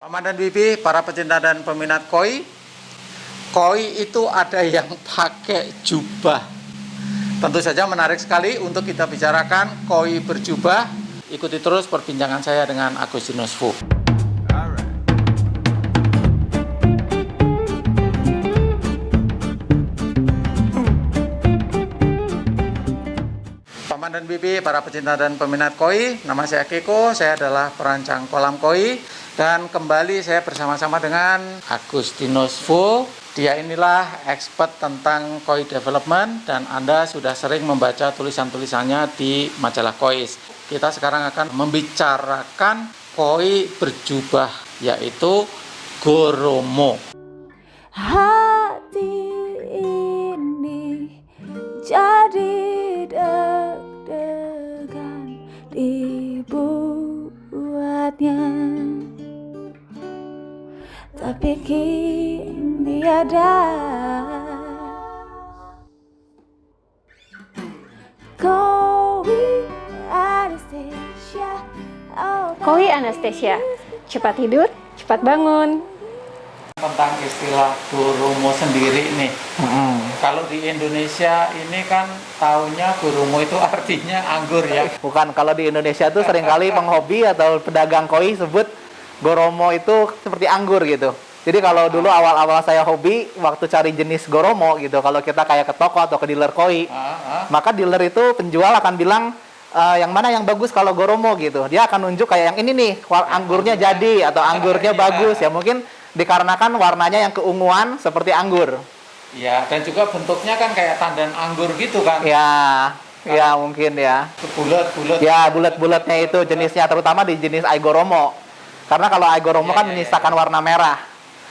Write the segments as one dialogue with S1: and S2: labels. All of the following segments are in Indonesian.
S1: Paman dan Bibi, para pecinta dan peminat koi. Koi itu ada yang pakai jubah. Tentu saja menarik sekali untuk kita bicarakan koi berjubah. Ikuti terus perbincangan saya dengan Agustinus Fu. Paman dan Bibi, para pecinta dan peminat koi, nama saya Keko, saya adalah perancang kolam koi. Dan kembali saya bersama-sama dengan Agustinus Fu. Dia inilah expert tentang koi development dan Anda sudah sering membaca tulisan-tulisannya di majalah Kois. Kita sekarang akan membicarakan koi berjubah, yaitu Goromo.
S2: Hati ini jadi deg-degan dibuatnya, tapi kini ada Koi Anastasia.
S3: Koi Anastasia, cepat tidur, cepat bangun.
S1: Tentang istilah Goromo sendiri nih. Kalau di Indonesia ini kan taunya Goromo itu artinya anggur ya.
S4: Bukan, kalau di Indonesia tuh seringkali penghobi atau pedagang koi sebut Goromo itu seperti anggur gitu. Jadi kalau dulu awal-awal saya hobi, waktu cari jenis Goromo gitu, kalau kita kayak ke toko atau ke dealer koi, maka dealer itu penjual akan bilang, yang mana yang bagus kalau Goromo gitu. Dia akan nunjuk kayak yang ini nih, anggurnya jadi atau anggurnya bagus ya. Mungkin dikarenakan warnanya yang keunguan seperti anggur.
S1: Ya, dan juga bentuknya kan kayak tandan anggur gitu kan.
S4: Ya, ya mungkin ya.
S1: Bulat-bulat.
S4: Ya, bulat-bulatnya itu jenisnya, terutama di jenis Aigoromo. Karena kalau Aigoromo kan menyisakan warna merah.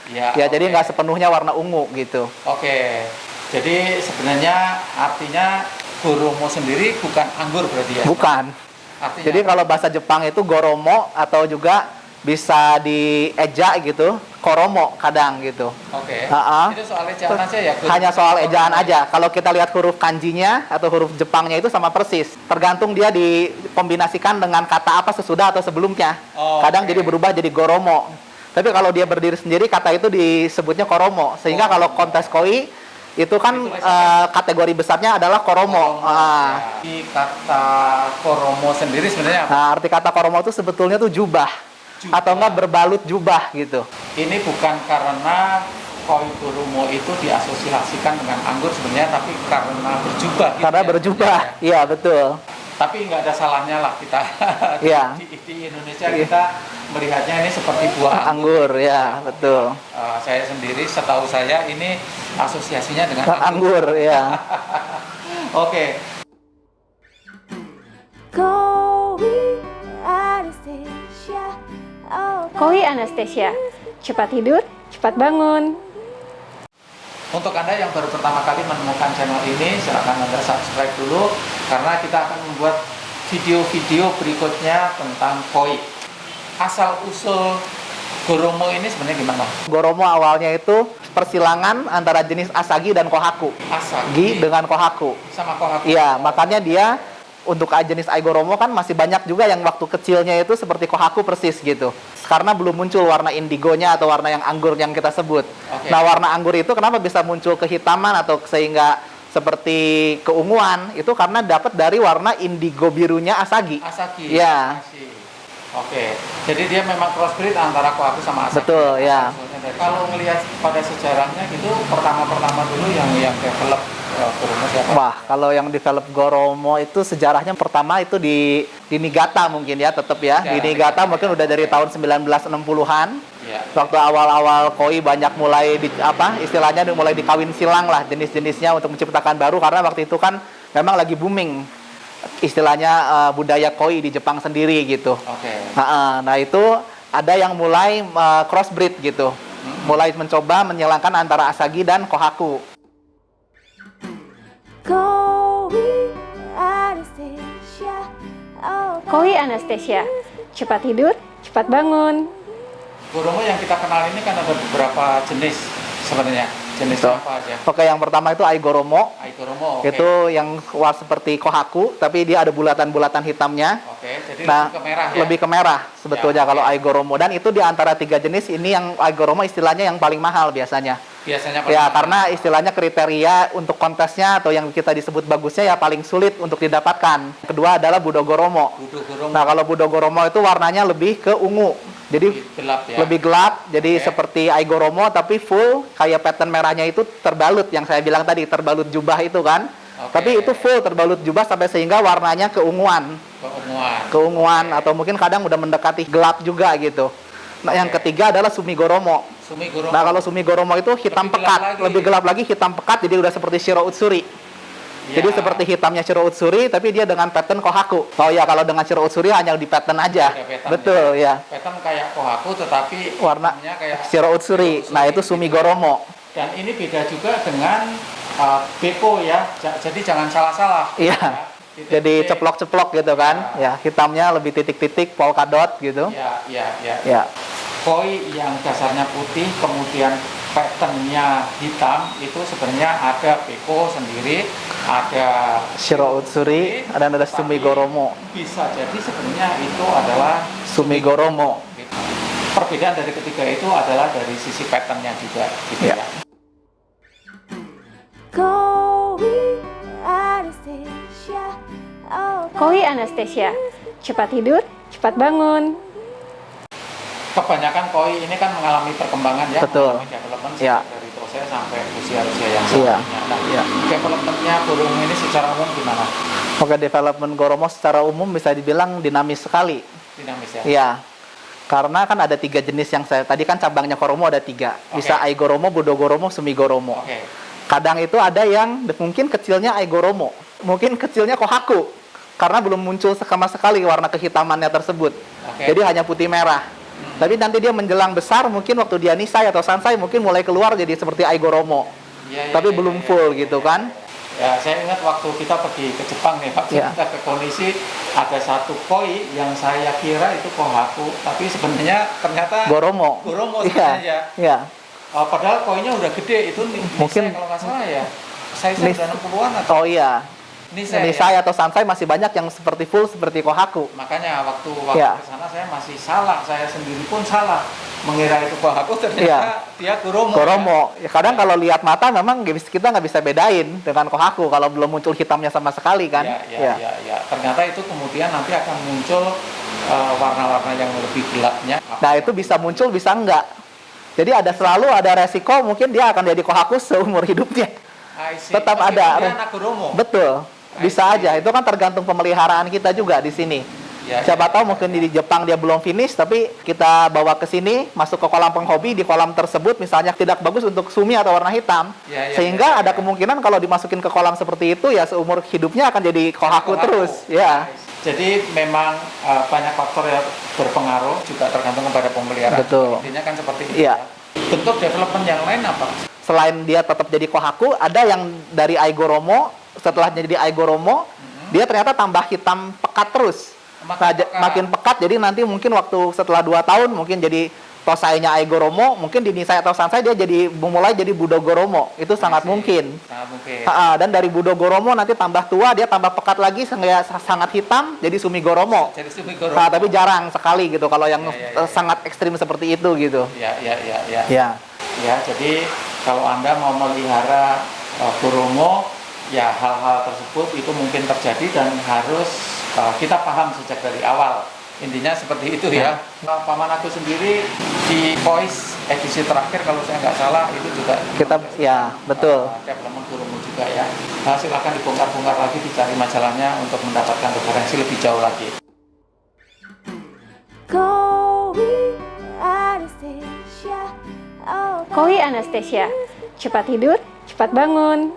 S4: Ya, jadi nggak sepenuhnya warna ungu gitu.
S1: Oke. Jadi sebenarnya artinya Goromo sendiri bukan anggur berarti ya?
S4: Bukan.
S1: Artinya
S4: Jadi kalau bahasa Jepang itu Goromo atau juga bisa dieja gitu, Koromo kadang gitu.
S1: Oke.
S4: Uh-uh.
S1: Itu soal ejaan aja ya?
S4: Hanya soal ejaan aja. Kalau kita lihat huruf kanjinya atau huruf Jepangnya itu sama persis. Tergantung dia dikombinasikan dengan kata apa sesudah atau sebelumnya. Kadang jadi berubah jadi Goromo. Tapi kalau dia berdiri sendiri, kata itu disebutnya Koromo. Sehingga kalau kontes koi itu kan kategori besarnya adalah Koromo.
S1: Jadi kata Koromo sendiri sebenarnya apa?
S4: Nah, arti kata Koromo itu sebetulnya tuh jubah. Atau enggak berbalut jubah gitu.
S1: Ini bukan karena koi Goromo itu diasosiasikan dengan anggur sebenarnya, tapi karena berjubah. Gitu
S4: Karena
S1: ya?
S4: berjubah, iya betul.
S1: Tapi nggak ada salahnya lah kita
S4: Iya.
S1: di Indonesia kita melihatnya ini seperti buah
S4: Anggur, ya betul.
S1: Saya sendiri, setahu saya ini asosiasinya dengan
S4: Anggur, ya.
S1: Oke.
S2: Koi Anastasia.
S3: Koi Anastasia, cepat tidur, cepat bangun.
S1: Untuk Anda yang baru pertama kali menemukan channel ini, silakan Anda subscribe dulu karena kita akan membuat video-video berikutnya tentang koi. Asal-usul Goromo ini sebenarnya gimana?
S4: Goromo awalnya itu persilangan antara jenis Asagi dan Kohaku.
S1: Asagi
S4: Dengan Kohaku.
S1: sama Kohaku.
S4: Iya, makanya dia untuk jenis Aigoromo kan masih banyak juga yang waktu kecilnya itu seperti Kohaku persis gitu. Karena belum muncul warna indigonya atau warna yang anggur yang kita sebut.
S1: Oke.
S4: Nah, warna anggur itu kenapa bisa muncul kehitaman atau sehingga seperti keunguan? Itu karena dapat dari warna indigo birunya Asagi.
S1: Asagi.
S4: Iya.
S1: Oke. Jadi dia memang crossbreed antara Kohaku sama Asagi.
S4: Betul, ya.
S1: Kalau melihat pada sejarahnya gitu, pertama dulu yang develop Goromo siapa?
S4: Wah, kalau yang develop Goromo itu sejarahnya pertama itu di Niigata mungkin ya, tetap ya. Di Niigata mungkin udah dari tahun 1960-an.
S1: Ya.
S4: Waktu awal-awal koi banyak mulai istilahnya mulai dikawin silang lah jenis-jenisnya untuk menciptakan baru, karena waktu itu kan memang lagi booming istilahnya budaya koi di Jepang sendiri gitu.
S1: Oke.
S4: Nah, itu ada yang mulai crossbreed gitu. Mulai mencoba menyilangkan antara Asagi dan Kohaku.
S2: Koi Anastasia.
S3: Koi Anastasia, cepat tidur, cepat bangun.
S1: Goromo yang kita kenal ini kan ada beberapa jenis sebenarnya. Jenisnya apa aja?
S4: Oke, yang pertama itu Aigoromo.
S1: Aigoromo, oke.
S4: Itu yang seperti Kohaku, tapi dia ada bulatan-bulatan hitamnya.
S1: Oke. jadi
S4: Nah,
S1: lebih ke merah ya.
S4: lebih ke merah sebetulnya
S1: Ya,
S4: kalau
S1: oke.
S4: Aigoromo, dan itu di antara 3 jenis ini yang Aigoromo istilahnya yang paling mahal biasanya.
S1: Biasanya
S4: Ya,
S1: paling
S4: karena
S1: mahal.
S4: istilahnya kriteria untuk kontesnya atau yang kita disebut bagusnya ya paling sulit untuk didapatkan. Kedua adalah Budogoromo.
S1: Budogoromo
S4: Nah, kalau Budogoromo itu warnanya lebih ke ungu. Jadi
S1: lebih gelap ya.
S4: lebih gelap, jadi
S1: Oke.
S4: seperti Aigoromo tapi full kayak pattern merahnya itu terbalut yang saya bilang tadi, terbalut jubah itu kan.
S1: Oke.
S4: Tapi itu full terbalut jubah sampai sehingga warnanya keunguan. Keunguan atau mungkin kadang udah mendekati gelap juga gitu. Nah, yang
S1: Oke.
S4: ketiga adalah Sumigoromo.
S1: Sumigoromo.
S4: Nah, kalau Sumigoromo itu hitam
S1: Lebih gelap
S4: pekat,
S1: lagi.
S4: lebih gelap lagi, hitam pekat, jadi udah seperti Shiro Utsuri.
S1: Ya.
S4: Jadi seperti hitamnya Shiro Utsuri, tapi dia dengan pattern Kohaku. Oh ya, kalau dengan Shiro Utsuri hanya di pattern aja.
S1: Ada pattern
S4: Betul ya.
S1: Pattern kayak Kohaku tetapi
S4: Warna
S1: hitamnya kayak
S4: Shiro Utsuri. Nah, itu
S1: gitu ya.
S4: Sumigoromo.
S1: Dan ini beda juga dengan Beko ya. Jadi jangan salah-salah.
S4: Iya.
S1: Ya.
S4: Jadi ceplok-ceplok gitu kan. Ya, hitamnya lebih titik-titik polka dot gitu.
S1: Ya.
S4: Ya.
S1: Koi yang dasarnya putih kemudian patternnya hitam itu sebenarnya ada Beko sendiri, ada
S4: Shiro Utsuri, dan ada
S1: tapi
S4: Sumigoromo.
S1: Bisa jadi sebenarnya itu adalah
S4: Sumigoromo.
S1: gitu. Perbedaan dari ketiga itu adalah dari sisi patternnya juga gitu
S4: Ya.
S1: ya.
S2: Koi Anastasia. Oh,
S3: Koi Anastasia, cepat tidur, cepat bangun.
S1: Kebanyakan koi ini kan mengalami perkembangan ya,
S4: Betul.
S1: mengalami development
S4: Ya.
S1: dari proses sampai usia-usia yang
S4: Iya.
S1: selanjutnya. Nah,
S4: Iya.
S1: developmentnya burung ini secara umum gimana?
S4: Oke, development Goromo secara umum bisa dibilang dinamis sekali.
S1: Dinamis ya?
S4: Iya. Karena kan ada 3 jenis yang saya tadi kan cabangnya Goromo ada 3. Bisa
S1: Oke.
S4: Aigoromo, Budogoromo, Sumigoromo.
S1: Oke.
S4: Kadang itu ada yang mungkin kecilnya Aigoromo, mungkin kecilnya Kohaku. Karena belum muncul sama sekali warna kehitamannya tersebut.
S1: Oke.
S4: Jadi hanya putih merah. Tapi nanti dia menjelang besar, mungkin waktu dia nisai atau sansai mungkin mulai keluar jadi seperti Aigoromo.
S1: Iya,
S4: Tapi belum full gitu kan.
S1: Ya, saya ingat waktu kita pergi ke Jepang nih, Pak.
S4: Ya.
S1: Kita ke kondisi ada satu koi yang saya kira itu Kohaku, tapi sebenarnya ternyata
S4: Goromo.
S1: Goromo
S4: Iya.
S1: sebenarnya.
S4: Iya.
S1: Padahal koinya udah gede itu
S4: Mungkin-
S1: Nisei kalau nggak salah ya. Saya udah 60-an atau
S4: Oh iya.
S1: Nisei.
S4: Nisai atau sansai masih banyak yang seperti full seperti Kohaku.
S1: Makanya waktu
S4: Ya.
S1: ke sana saya masih salah, saya sendiri pun salah mengira itu Kohaku, ternyata dia Goromo.
S4: Goromo. Ya, kadang kalau lihat mata memang kita nggak bisa bedain dengan Kohaku kalau belum muncul hitamnya sama sekali kan.
S1: Ya. Ternyata itu kemudian nanti akan muncul warna-warna yang lebih gelapnya.
S4: Nah, itu bisa muncul bisa enggak. Jadi selalu ada resiko mungkin dia akan jadi Kohaku seumur hidupnya.
S1: I see.
S4: Tetap
S1: Meskipun
S4: ada.
S1: dia anak Goromo.
S4: Betul. Bisa aja. Itu kan tergantung pemeliharaan kita juga di sini.
S1: Ya,
S4: Siapa
S1: ya,
S4: tahu mungkin di Jepang dia belum finish, tapi kita bawa ke sini, masuk ke kolam penghobi, di kolam tersebut misalnya tidak bagus untuk sumi atau warna hitam.
S1: Ya,
S4: Sehingga ada
S1: ya.
S4: kemungkinan kalau dimasukin ke kolam seperti itu ya seumur hidupnya akan jadi Kohaku terus. Ya.
S1: Jadi memang banyak faktor yang berpengaruh, juga tergantung kepada pemeliharaan.
S4: Betul.
S1: Intinya kan seperti itu.
S4: Iya.
S1: Ya. Bentuk development yang lain apa?
S4: Selain dia tetap jadi Kohaku, ada yang dari Aigoromo, setelah jadi Aigoromo, dia ternyata tambah hitam pekat terus. Makin pekat, jadi nanti mungkin waktu setelah 2 tahun mungkin jadi Tosainya Aigoromo, mungkin di Nisai atau Sansai dia mulai jadi Budogoromo. Itu sangat mungkin.
S1: Sangat mungkin.
S4: Dan dari Budogoromo nanti tambah tua, dia tambah pekat lagi, sangat hitam, jadi Sumigoromo.
S1: Jadi Sumigoromo.
S4: Nah, tapi jarang sekali gitu kalau yang
S1: Ya.
S4: sangat ekstrim seperti itu gitu.
S1: Ya.
S4: Ya.
S1: Ya, jadi kalau Anda mau melihara Goromo, ya hal-hal tersebut itu mungkin terjadi dan harus kita paham sejak dari awal. Intinya seperti itu ya. Paman aku sendiri di Voice edisi terakhir kalau saya nggak salah itu juga
S4: Kita ya, betul.
S1: development Goromo juga ya. Nah, silakan dibongkar-bongkar lagi, dicari majalahnya untuk mendapatkan referensi lebih jauh lagi.
S2: Koi Anastasia. Oh,
S3: Koi Anastasia, cepat tidur, cepat bangun.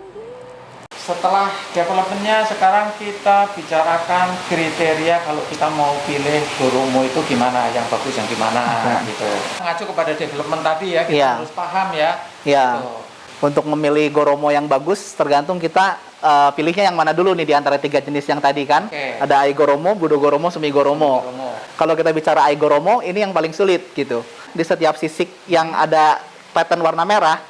S1: Setelah developmentnya, sekarang kita bicarakan kriteria kalau kita mau pilih Goromo itu gimana, yang bagus yang gimana gitu. Mengacu kepada development tadi ya, kita
S4: Iya.
S1: harus paham ya.
S4: Ya.
S1: Gitu.
S4: Untuk memilih Goromo yang bagus tergantung kita pilihnya yang mana dulu nih di antara 3 jenis yang tadi kan.
S1: Oke.
S4: Ada Aigoromo, Budogoromo, Sumigoromo.
S1: Goromo.
S4: Kalau kita bicara Aigoromo, ini yang paling sulit gitu. Di setiap sisik yang ada pattern warna merah,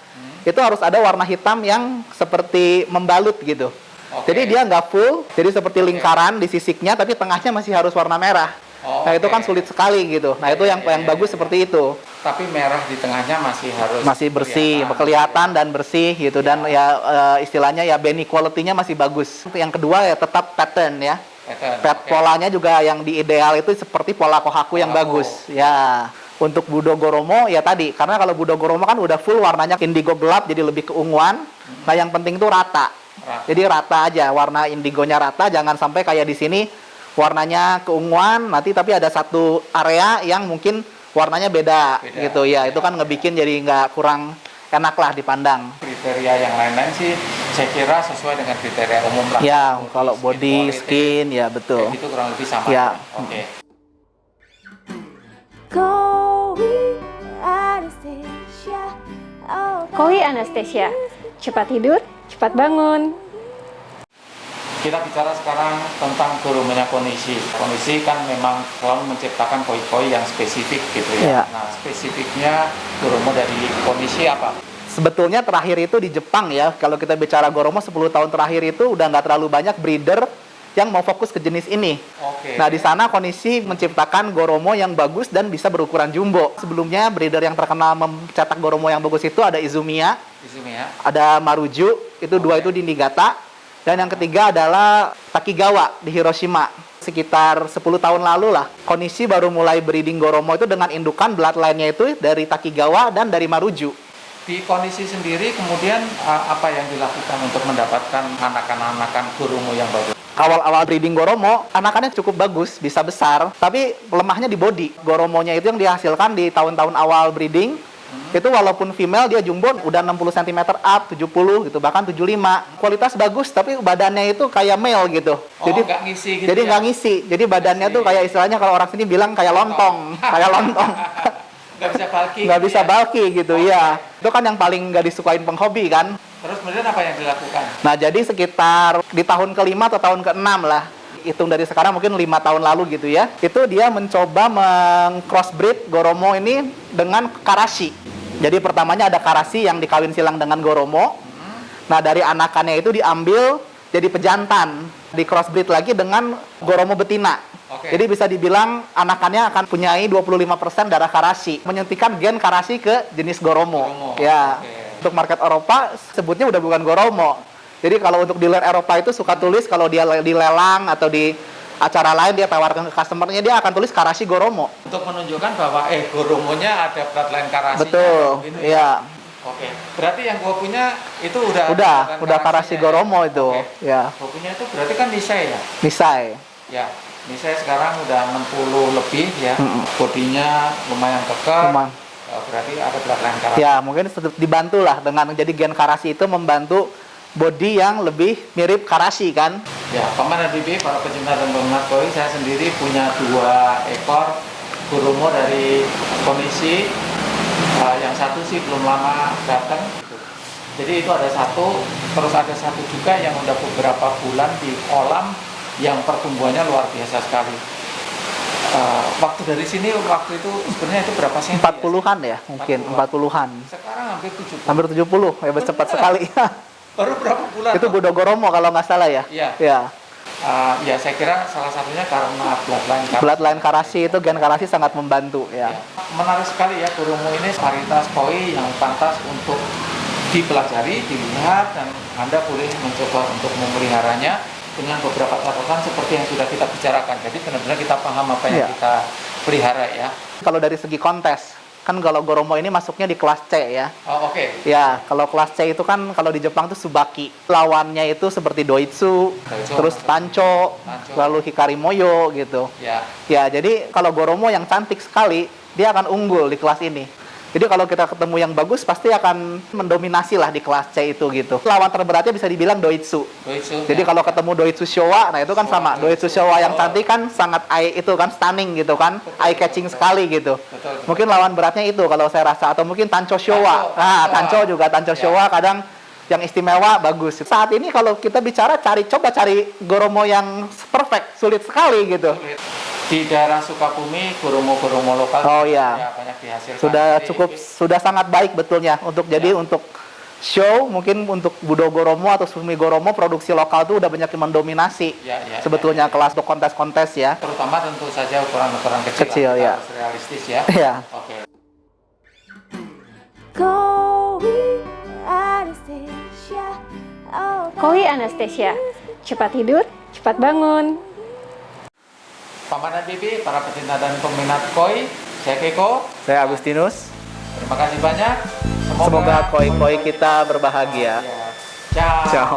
S4: itu harus ada warna hitam yang seperti membalut gitu.
S1: Oke.
S4: Jadi dia nggak full, jadi seperti lingkaran di sisiknya, tapi tengahnya masih harus warna merah.
S1: Oh,
S4: Nah, itu
S1: oke.
S4: kan sulit sekali gitu. Nah, itu yang bagus seperti itu.
S1: Tapi merah di tengahnya masih harus
S4: Masih bersih, kelihatan dan bersih gitu, dan ya istilahnya ya band quality-nya masih bagus. Yang kedua ya tetap pattern ya. Polanya juga yang di ideal itu seperti pola Kohaku yang
S1: Kohaku.
S4: bagus. Ya. Untuk Budo Goromo ya tadi, karena kalau Budo Goromo kan udah full warnanya indigo gelap jadi lebih keunguan. Nah, yang penting tuh rata. Jadi rata aja, warna indigonya rata, jangan sampai kayak di sini warnanya keunguan nanti tapi ada satu area yang mungkin warnanya beda gitu ya. Itu kan ngebikin jadi nggak kurang enak lah dipandang.
S1: Kriteria yang lain-lain sih saya kira sesuai dengan kriteria umum lah.
S4: Ya, kalau body,
S1: quality,
S4: skin, ya betul.
S1: kayak gitu kurang lebih sama.
S4: Ya.
S1: Oke.
S2: Koi Anastasia. Oh,
S3: Koi Anastasia, cepat tidur, cepat bangun.
S1: Kita bicara sekarang tentang gurumonya kondisi. Kondisi kan memang selalu menciptakan koi-koi yang spesifik gitu
S4: Iya.
S1: ya. Nah, spesifiknya gurumo dari kondisi apa?
S4: Sebetulnya terakhir itu di Jepang ya, kalau kita bicara Goromo 10 tahun terakhir itu udah nggak terlalu banyak breeder yang mau fokus ke jenis ini.
S1: Oke.
S4: Nah, di sana kondisi menciptakan Goromo yang bagus dan bisa berukuran jumbo. Sebelumnya breeder yang terkenal mencetak Goromo yang bagus itu ada Izumiya,
S1: Di sini ya.
S4: ada Maruju, itu dua itu di Niigata, dan yang ketiga adalah Takigawa di Hiroshima. Sekitar 10 tahun lalu lah, kondisi baru mulai breeding Goromo itu dengan indukan bloodline-nya itu dari Takigawa dan dari Maruju.
S1: Di kondisi sendiri kemudian apa yang dilakukan untuk mendapatkan anakan-anakan gurumo yang bagus?
S4: Awal-awal breeding Goromo, anakannya cukup bagus, bisa besar, tapi lemahnya di body. Goromonya itu yang dihasilkan di tahun-tahun awal breeding, itu walaupun female dia jumbo udah 60 cm up, 70 gitu, bahkan 75. Kualitas bagus, tapi badannya itu kayak male gitu.
S1: Oh, nggak ngisi gitu
S4: jadi
S1: ya?
S4: nggak ngisi. Jadi badannya tuh kayak istilahnya kalau orang sini bilang kayak lontong, kayak lontong.
S1: Nggak bisa bulky.
S4: Nggak
S1: gitu
S4: bisa
S1: ya?
S4: bulky gitu, ya. Itu kan yang paling nggak disukain penghobi kan.
S1: Terus kemudian apa yang dilakukan?
S4: Nah, jadi sekitar di tahun ke-5 atau tahun ke-6 lah, hitung dari sekarang mungkin 5 tahun lalu gitu ya, itu dia mencoba meng-crossbreed Goromo ini dengan Karashi. Jadi pertamanya ada Karashi yang dikawin silang dengan Goromo. Nah, dari anakannya itu diambil jadi pejantan, di crossbreed lagi dengan Goromo betina.
S1: Oke.
S4: Jadi bisa dibilang anakannya akan punyai 25% darah Karashi, menyuntikkan gen Karashi ke jenis Goromo.
S1: Goromo,
S4: Ya.
S1: oke.
S4: Untuk market Eropa sebutnya udah bukan Goromo. Jadi kalau untuk dealer Eropa itu suka tulis kalau dia dilelang atau di acara lain dia tawarkan ke customer-nya, dia akan tulis Karashi Goromo.
S1: Untuk menunjukkan bahwa goromonya ada bloodline Karashi.
S4: Betul.
S1: Gitu
S4: Iya.
S1: Oke. Berarti yang gua punya itu udah
S4: Udah Karashi Goromo itu.
S1: Oke.
S4: Ya.
S1: Gua punya itu berarti kan Nisei ya?
S4: Nisai.
S1: Ya. Nisei sekarang udah 60 lebih ya. Bodinya lumayan kekar.
S4: Lumayan.
S1: Berarti ada bloodline Karashi.
S4: Ya, mungkin dibantu lah dengan jadi gen Karashi itu membantu body yang lebih mirip Karashi kan.
S1: Ya, Paman dan Bibi, para pecinta dan peminat koi, saya sendiri punya 2 ekor gurumo dari kondisi. Yang satu sih belum lama datang. Jadi itu ada satu, terus ada satu juga yang udah beberapa bulan di kolam yang pertumbuhannya luar biasa sekali. Waktu dari sini, waktu itu sebenarnya itu berapa senti?
S4: 40-an ya, mungkin 40-an.
S1: Sekarang hampir 70.
S4: Hampir 70, ya cepat sekali.
S1: Baru berapa bulan?
S4: Itu
S1: Pak?
S4: Budo Goromo kalau nggak salah ya.
S1: Iya.
S4: Ya.
S1: Ya saya kira salah satunya karena bloodline Karashi.
S4: Bloodline Karashi itu gen Karashi sangat membantu ya.
S1: Ya. Menarik sekali ya, gurumo ini varietas koi yang pantas untuk dipelajari, dilihat, dan Anda boleh mencoba untuk memeliharanya dengan beberapa catatan seperti yang sudah kita bicarakan. Jadi benar-benar kita paham apa yang
S4: Iya.
S1: kita pelihara ya.
S4: Kalau dari segi kontes, kan kalau Goromo ini masuknya di kelas C ya.
S1: Oh, oke.
S4: Ya, kalau kelas C itu kan kalau di Jepang itu Tsubaki. Lawannya itu seperti Doitsu, terus Tancho, lalu Hikari Moyo gitu.
S1: Ya.
S4: Ya, jadi kalau Goromo yang cantik sekali, dia akan unggul di kelas ini. Jadi kalau kita ketemu yang bagus, pasti akan mendominasi lah di kelas C itu gitu. Lawan terberatnya bisa dibilang Doitsu.
S1: Doitsu,
S4: Jadi
S1: ya.
S4: kalau ketemu Doitsu Showa, nah itu kan sama. Doitsu Showa yang
S1: Oh.
S4: cantik kan sangat eye itu kan stunning gitu kan, eye catching sekali gitu.
S1: Betul.
S4: Mungkin lawan beratnya itu kalau saya rasa, atau mungkin Tancho Showa. Nah, Tancho juga Tancho
S1: Ya.
S4: Showa kadang yang istimewa bagus. Saat ini kalau kita bicara coba cari Goromo yang perfect, sulit sekali gitu.
S1: Di daerah Sukabumi, gurumo-gurumo lokal
S4: Oh, iya.
S1: ya banyak dihasilkan.
S4: Sudah
S1: Jadi,
S4: cukup, sudah sangat baik betulnya untuk
S1: Ya.
S4: jadi untuk show, mungkin untuk Budo Goromo atau Sumi Goromo produksi lokal tuh udah banyak yang mendominasi. Sebetulnya kelas untuk kontes-kontes ya.
S1: Terutama tentu saja ukuran-ukuran kecil,
S4: Kecil,
S1: lah. Kita
S4: ya.
S1: harus realistis ya.
S4: Iya.
S1: Oke.
S2: Koi Anastasia. Oh,
S3: Koi Anastasia, cepat tidur, cepat bangun.
S1: Paman dan Bibi, para pecinta dan peminat koi, saya Keko.
S4: Saya Agustinus.
S1: Terima kasih banyak.
S4: Semoga koi-koi kita berbahagia.
S1: Ciao.
S4: Ciao.